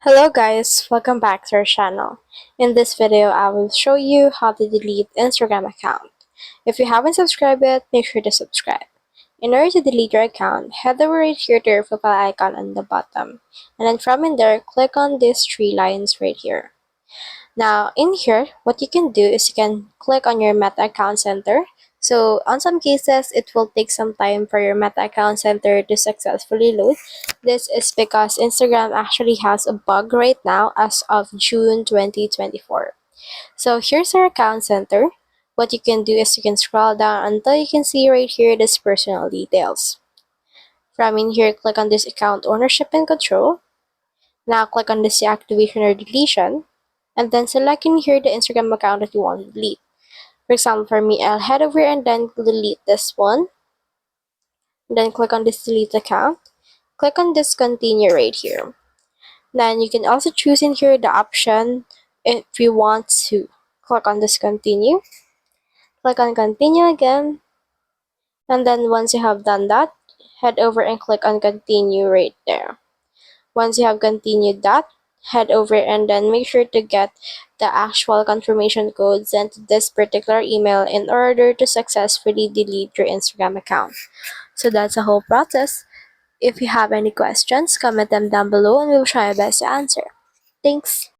Hello guys, welcome back to our channel. In this video, I will show you how to delete Instagram account. If you haven't subscribed yet, make sure to subscribe. In order to delete your account, head over right here to your profile icon on the bottom. And then from in there, click on these three lines right here. Now, in here, what you can do is you can click on your Meta Account Center. So, on some cases, it will take some time for your Meta Account Center to successfully load. This is because Instagram actually has a bug right now as of June 2024. So, here's our Account Center. What you can do is you can scroll down until you can see right here this personal details. From in here, click on this account ownership and control. Now click on this deactivation or deletion, and then select in here the Instagram account that you want to delete. For example, for me, I'll head over and then delete this one. Then click on this delete account. Click on this continue right here. Then you can also choose in here the option if you want to click on this continue. Click on continue again. And then once you have done that, head over and click on continue right there. Once you have continued that, head over and then make sure to get the actual confirmation code sent to this particular email in order to successfully delete your Instagram account. So that's the whole process. If you have any questions, comment them down below and we'll try our best to answer. Thanks.